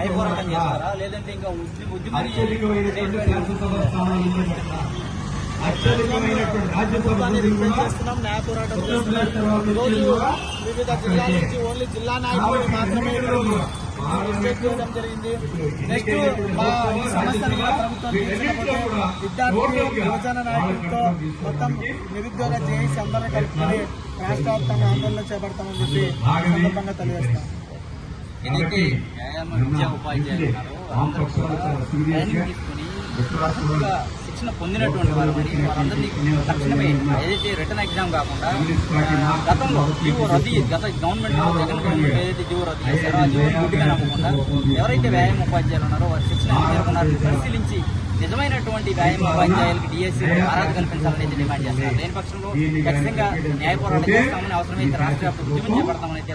న్యాయ పోరాటం చేస్తారా లేదంటే ఇంకా ఉద్యమం చేస్తున్నాం, న్యాయ పోరాటం చేస్తున్నాం. ఈరోజు వివిధ జిల్లాల నుంచి ఓన్లీ జిల్లా నాయకులు మాత్రమే విజిట్ చేయడం జరిగింది. నెక్స్ట్ ఈ సమస్యను ప్రభుత్వం తీర్చినప్పుడు విద్యార్థి యువజన నాయకులతో మొత్తం నిరుద్యోగ జేఏసీ అందరినీ కలుపుకొని రాష్ట్ర వ్యాప్తంగా ఆందోళన చేపడతామని చెప్పి సందర్భంగా తెలియజేస్తాం. ఏదైతే విద్యా ఉపాధ్యాయులు శిక్షణ పొందినటువంటి వారు మరి వారందరినీ తక్షణమే ఏదైతే రిటర్న్ ఎగ్జామ్ కాకుండా గతంలో జీవో రద్దు గత గవర్నమెంట్ జగన్ గవర్నమెంట్ ఏదైతే జీవో రద్దు చేశారో ఆ జీవో పూర్తిగా నమ్మకుండా ఎవరైతే వ్యాయామ ఉపాధ్యాయులు ఉన్నారో వారి శిక్షణ జరుగుతున్నారని పరిశీలించి నిజమైనటువంటి వ్యాయామ ఉపాధ్యాయులకు డిఎస్సీ ఆరాధన కల్పించాలని డిమాండ్ చేస్తున్నారు. లేని పక్షంలో ఖచ్చితంగా న్యాయ పోరాటం చేస్తామని అవసరమైతే రాష్ట్ర వ్యాప్త ఉద్యమం చేపడతామని అయితే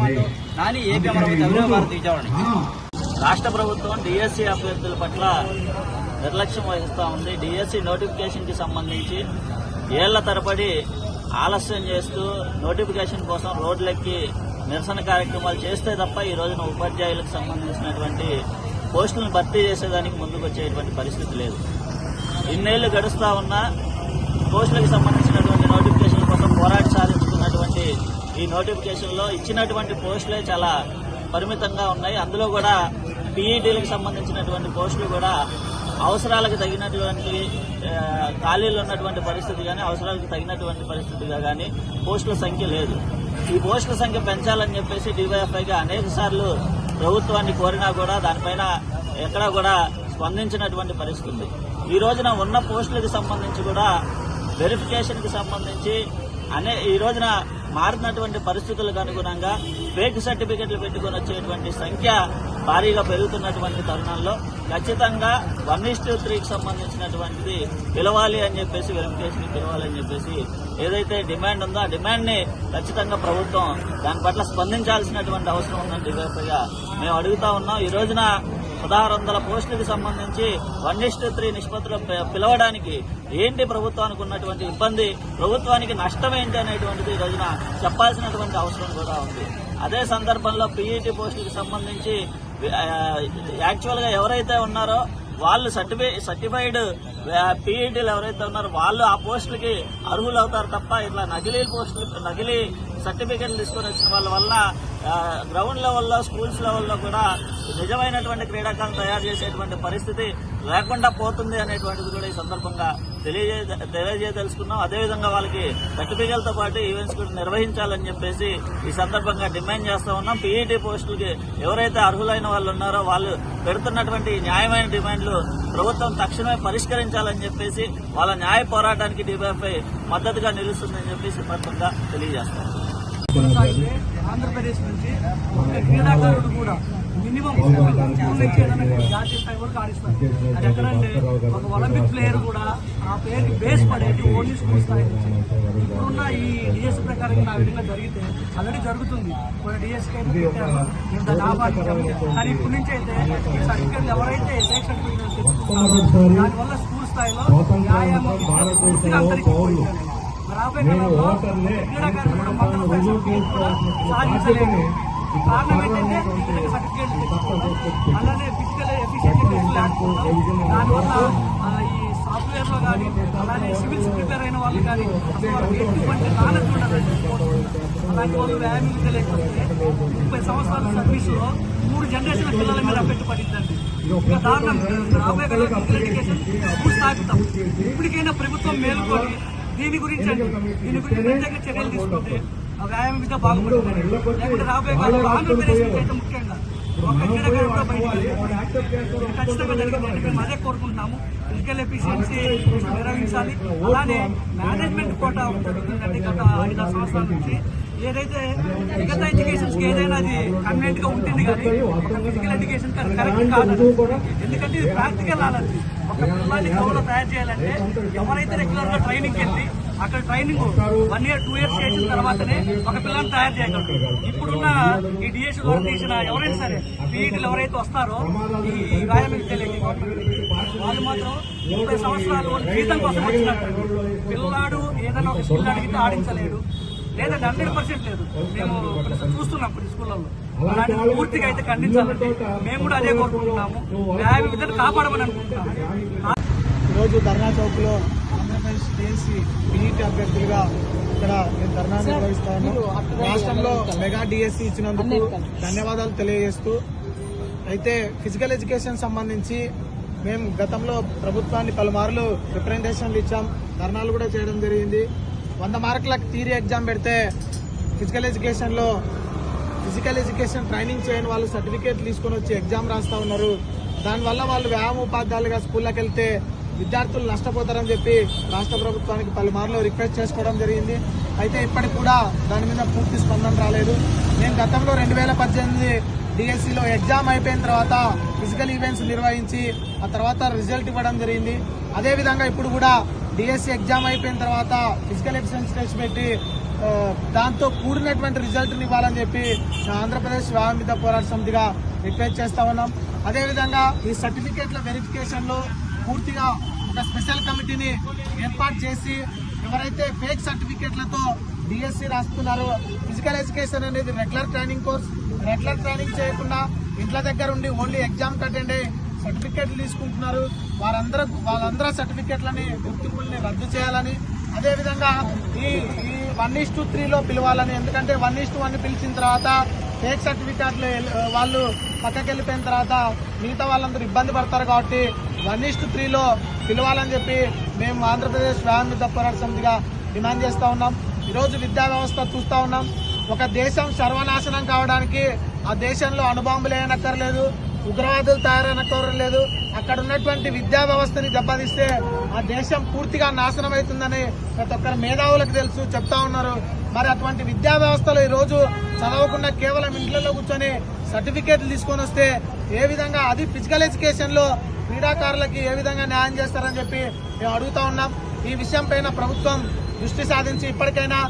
వీడియో నాని ఏపీ అమరావతి అభినవ భారతి విజయవాడ నుంచి. రాష్ట్ర ప్రభుత్వం డిఎస్సీ అభ్యర్థుల పట్ల నిర్లక్ష్యం వహిస్తూ ఉంది. డిఎస్సీ నోటిఫికేషన్కి సంబంధించి ఏళ్ల తరబడి ఆలస్యం చేస్తూ నోటిఫికేషన్ కోసం రోడ్లెక్కి నిరసన కార్యక్రమాలు చేస్తే తప్ప ఈ రోజున ఉపాధ్యాయులకు సంబంధించినటువంటి పోస్టులను భర్తీ చేసేదానికి ముందుకు వచ్చేటువంటి పరిస్థితి లేదు. ఇన్నేళ్లు గడుస్తూ ఉన్నా పోస్టులకు సంబంధించినటువంటి నోటిఫికేషన్ కోసం పోరాటి సాధించుకున్నటువంటి ఈ నోటిఫికేషన్లో ఇచ్చినటువంటి పోస్టులే చాలా పరిమితంగా ఉన్నాయి. అందులో కూడా పీఈటీలకు సంబంధించినటువంటి పోస్టులు కూడా అవసరాలకు తగినటువంటి ఖాళీలు ఉన్నటువంటి పరిస్థితి కానీ అవసరాలకు తగినటువంటి పరిస్థితిగా కానీ పోస్టుల సంఖ్య లేదు. ఈ పోస్టుల సంఖ్య పెంచాలని చెప్పేసి డివైఎఫ్ఐగా అనేక సార్లు ప్రభుత్వాన్ని కోరినా కూడా దానిపైన ఎక్కడా కూడా స్పందించినటువంటి పరిస్థితి ఉంది. ఈ రోజున ఉన్న పోస్టులకు సంబంధించి కూడా వెరిఫికేషన్కి సంబంధించి ఈ రోజున మారినటువంటి పరిస్థితులకు అనుగుణంగా ఫేక్ సర్టిఫికెట్లు పెట్టుకుని వచ్చేటువంటి సంఖ్య భారీగా పెరుగుతున్నటువంటి తరుణంలో ఖచ్చితంగా 1:3కి సంబంధించినటువంటిది పిలవాలి అని చెప్పేసి వెరిఫికేషన్ పిలవాలని చెప్పేసి ఏదైతే డిమాండ్ ఉందో ఆ డిమాండ్ని ఖచ్చితంగా ప్రభుత్వం దాని పట్ల స్పందించాల్సినటువంటి అవసరం ఉందని డివైఎఫ్ఐగా మేము అడుగుతా ఉన్నాం. ఈ రోజున 1600 పోస్టులకు సంబంధించి 1:3 నిష్పత్తిలో పిలవడానికి ఏంటి ప్రభుత్వానికి ఉన్నటువంటి ఇబ్బంది, ప్రభుత్వానికి నష్టం ఏంటి అనేటువంటిది ఈ రోజున చెప్పాల్సినటువంటి అవసరం కూడా ఉంది. అదే సందర్భంలో పీఈటీ పోస్టులకు సంబంధించి యాక్చువల్గా ఎవరైతే ఉన్నారో వాళ్ళు సర్టిఫైడ్ పీఈటీలు ఎవరైతే ఉన్నారో వాళ్ళు ఆ పోస్టులకి అర్హులు అవుతారు తప్ప ఇట్లా నకిలీ సర్టిఫికెట్లు తీసుకొని వచ్చిన వాళ్ళ వల్ల గ్రౌండ్ లెవెల్లో స్కూల్స్ లెవెల్లో కూడా నిజమైనటువంటి క్రీడాకారులను తయారు చేసేటువంటి పరిస్థితి లేకుండా పోతుంది అనేటువంటిది కూడా ఈ సందర్భంగా తెలియజేయదలుచుకున్నాం. అదేవిధంగా వాళ్ళకి సర్టిఫికెట్లతో పాటు ఈవెంట్స్ కూడా నిర్వహించాలని చెప్పేసి ఈ సందర్భంగా డిమాండ్ చేస్తూ ఉన్నాం. పీఈటీ పోస్టులకి ఎవరైతే అర్హులైన వాళ్ళు ఉన్నారో వాళ్ళు పెడుతున్నటువంటి న్యాయమైన డిమాండ్లు ప్రభుత్వం తక్షణమే పరిష్కరించాలని చెప్పేసి వాళ్ళ న్యాయ పోరాటానికి డివైఎఫ్ఐ మద్దతుగా నిలుస్తుందని చెప్పేసి సందర్భంగా తెలియజేస్తాం. ఆంధ్రప్రదేశ్ నుంచి ఒక క్రీడాకారుడు కూడా మినిమం జాతీయ స్థాయి వరకు ఆడిస్తారు. అది ఎక్కడంటే ఒక ఒలింపిక్ ప్లేయర్ కూడా ఆ ప్లేయర్కి బేస్ పడేది ఓన్లీ స్కూల్ స్థాయి నుంచి. ఇప్పుడున్న ఈ డిఎస్ ప్రకారం నా విధంగా జరిగితే ఆల్రెడీ జరుగుతుంది. కొన్ని డిఎస్కి దాన్ని ఆపాదించాము. కానీ ఇప్పటి నుంచి అయితే ఈ సర్టిఫికేట్లు ఎవరైతే ఎస్ఐ సర్టిఫికేట్ తెచ్చుకుంటారో దానివల్ల స్కూల్ స్థాయిలో వ్యాయామం పూర్తిగా అంతరించిపోయింది. రాబోయే కాలంలో క్రీడాకారులు కూడా సాధించలేము. కారణం ఏంటంటే సర్టిఫికేట్ తెచ్చుకోవడం, అలానే ఫిజికల్ ఎఫిషియన్సీ టెస్ట్ లేకపోవడం, దానివల్ల ఈ సాఫ్ట్వేర్లో కానీ అలానే సివిల్స్ ప్రిపేర్ అయిన వాళ్ళు కానీ అసలు వాళ్ళకి ఎటువంటి నాలెడ్జ్ ఉండదండి. అలాంటి వాళ్ళు వ్యాయామం తెలియకపోతే 30 సంవత్సరాల సర్వీసులో 3 జనరేషన్ల పిల్లల మీద పెట్టుబడిందండి. ఇంకా దారుణం. రాబోయే కాలంలో ఫిజికల్ ఎడ్యుకేషన్ స్థాపితం. ఇప్పటికైనా ప్రభుత్వం మేలుకొని దీని గురించి ప్రత్యేక చర్యలు తీసుకుంటే వ్యాయామం విద్య బాగుపడుతుంది. లేకుంటే రాబోయే కాలంలో ఆంధ్రప్రదేశ్ అయితే ముఖ్యంగా ఒక క్రీడాకారుడు కూడా బయటకు ఖచ్చితంగా జరిగింది. మేము అదే కోరుకుంటున్నాము. ఫిజికల్ ఎఫిషియన్సీ నిర్వహించాలి. అలానే మేనేజ్మెంట్ కోటా జరుగుతుందండి. గత 5-6 సంవత్సరాల నుంచి ఏదైతే మిగతా ఎడ్యుకేషన్స్కి ఏదైనా అది కన్వీనెంట్ గా ఉంటుంది కానీ ఒక ఫిజికల్ ఎడ్యుకేషన్ కరెక్ట్ కాదు. ఎందుకంటే ఇది ప్రాక్టికల్ నాలెడ్జ్. ఒక పిల్లల్ని గ్రౌండ్ లో తయారు చేయాలంటే ఎవరైతే రెగ్యులర్ గా ట్రైనింగ్ వెళ్ళి అక్కడ ట్రైనింగ్ 1 year 2 years చేసిన తర్వాతనే ఒక పిల్లల్ని తయారు చేయగలరు. ఇప్పుడున్న ఈ డిఎస్ తీసిన ఎవరైనా సరే పీఈటీలు ఎవరైతే వస్తారో ఈ వ్యాయామం తెలియదు వాళ్ళు మాత్రం 30 సంవత్సరాలు జీతం కోసం వచ్చినట్టు. పిల్లాడు ఏదైనా ఒక స్కూల్ అడిగితే ఆడించలేడు, లేదంటే 100% లేదు. మేము చూస్తున్నాం కొన్ని స్కూళ్ళల్లో. అలాంటిది పూర్తిగా అయితే ఖండించాలండి. మేము కూడా అదే కోరుకుంటున్నాము. న్యాయ విధులను కాపాడమని అనుకుంటున్నాము. ఈరోజు ధర్నా చౌక్ లో ఆంధ్రప్రదేశ్ డిఎస్సి పీఈటీ అభ్యర్థులుగా ఇక్కడ నేను ధర్నా నిర్వహిస్తా ఉన్నాను. రాష్ట్రంలో మెగా డిఎస్సి ఇచ్చినందుకు ధన్యవాదాలు తెలియజేస్తూ, అయితే ఫిజికల్ ఎడ్యుకేషన్ సంబంధించి మేము గతంలో ప్రభుత్వాన్ని పలుమార్లు రిప్రజెంటేషన్లు ఇచ్చాం, ధర్నాలు కూడా చేయడం జరిగింది. 100 మార్కులకు థియరీ ఎగ్జామ్ పెడితే ఫిజికల్ ఎడ్యుకేషన్ ట్రైనింగ్ చేయని వాళ్ళు సర్టిఫికేట్లు తీసుకొని వచ్చి ఎగ్జామ్ రాస్తా ఉన్నారు. దానివల్ల వాళ్ళు వ్యాయామ ఉపాధ్యాయులుగా స్కూళ్ళకి వెళ్తే విద్యార్థులు నష్టపోతారని చెప్పి రాష్ట్ర ప్రభుత్వానికి పలుమార్లు రిక్వెస్ట్ చేసుకోవడం జరిగింది. అయితే ఇప్పటికి కూడా దాని మీద పూర్తి స్పందన రాలేదు. నేను గతంలో 2018 డిఎస్సిలో ఎగ్జామ్ అయిపోయిన తర్వాత ఫిజికల్ ఈవెంట్స్ నిర్వహించి ఆ తర్వాత రిజల్ట్ ఇవ్వడం జరిగింది. అదేవిధంగా ఇప్పుడు కూడా డిఎస్సి ఎగ్జామ్ అయిపోయిన తర్వాత ఫిజికల్ ఎక్సలెన్స్ టెస్ట్ పెట్టి దాంతో కూడినటువంటి రిజల్ట్ని ఇవ్వాలని చెప్పి ఆంధ్రప్రదేశ్ వ్యాయామ పోరాట సమితిగా రిక్వెస్ట్ చేస్తా ఉన్నాం. అదేవిధంగా ఈ సర్టిఫికేట్ల వెరిఫికేషన్లో పూర్తిగా ఒక స్పెషల్ కమిటీని ఏర్పాటు చేసి ఎవరైతే ఫేక్ సర్టిఫికేట్లతో డిఎస్సి రాస్తున్నారో, ఫిజికల్ ఎడ్యుకేషన్ అనేది రెగ్యులర్ ట్రైనింగ్ చేయకుండా ఇంట్ల దగ్గర ఉండి ఓన్లీ ఎగ్జామ్ అటెండ్ అయ్యి సర్టిఫికేట్లు తీసుకుంటున్నారు. వాళ్ళందరూ సర్టిఫికేట్లని గుర్తింపుల్ని రద్దు చేయాలని, అదేవిధంగా ఈ 1:3లో పిలవాలని. ఎందుకంటే 1:1 పిలిచిన తర్వాత ఫేక్ సర్టిఫికేట్లు వాళ్ళు పక్కకి వెళ్ళిపోయిన తర్వాత మిగతా వాళ్ళందరూ ఇబ్బంది పడతారు. కాబట్టి 1:3లో పిలవాలని చెప్పి మేము ఆంధ్రప్రదేశ్ వ్యాయామ పోరాట సమితిగా డిమాండ్ చేస్తూ ఉన్నాం. ఈరోజు విద్యా వ్యవస్థ చూస్తూ ఉన్నాం. ఒక దేశం సర్వనాశనం కావడానికి ఆ దేశంలో అణుబాంబులు వేయనక్కర్లేదు, ఉగ్రవాదులు తయారైనక్కర్లేదు. అక్కడ ఉన్నటువంటి విద్యా వ్యవస్థని దెబ్బతీస్తే ఆ దేశం పూర్తిగా నాశనం అవుతుందని ప్రతి ఒక్కరి మేధావులకు తెలుసు, చెప్తా ఉన్నారు. మరి అటువంటి విద్యా వ్యవస్థలో ఈరోజు చదవకుండా కేవలం ఇంట్లో కూర్చొని సర్టిఫికేట్లు తీసుకొని వస్తే ఏ విధంగా, అది ఫిజికల్ ఎడ్యుకేషన్లో క్రీడాకారులకి ఏ విధంగా న్యాయం చేస్తారని చెప్పి మేము అడుగుతా ఉన్నాం. ఈ విషయం పైన ప్రభుత్వం దృష్టి సాధించి ఇప్పటికైనా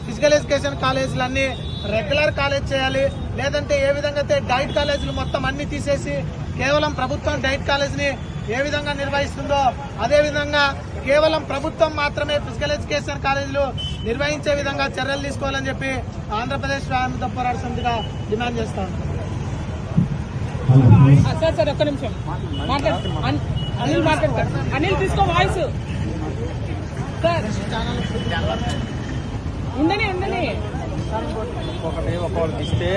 ఫిజికల్ ఎడ్యుకేషన్ కాలేజీలన్నీ రెగ్యులర్ కాలేజ్ చేయాలి. లేదంటే ఏ విధంగా అయితే డైట్ కాలేజీలు మొత్తం అన్ని తీసేసి కేవలం ప్రభుత్వం డైట్ కాలేజ్ని ఏ విధంగా నిర్వహిస్తుందో అదే విధంగా కేవలం ప్రభుత్వం మాత్రమే ఫిజికల్ ఎడ్యుకేషన్ కాలేజీలు నిర్వహించే విధంగా చర్యలు తీసుకోవాలని చెప్పి ఆంధ్రప్రదేశ్ వ్యాయామ పోరాట సమితిగా డిమాండ్ చేస్తాం. సార్ ఒక్క నిమిషం అనిల్ మాట్లాడతారు. అనిల్ తీసుకో వాయిస్ సార్. ఉండని ఒకటి ఇస్తే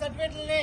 సర్టిఫికెట్లని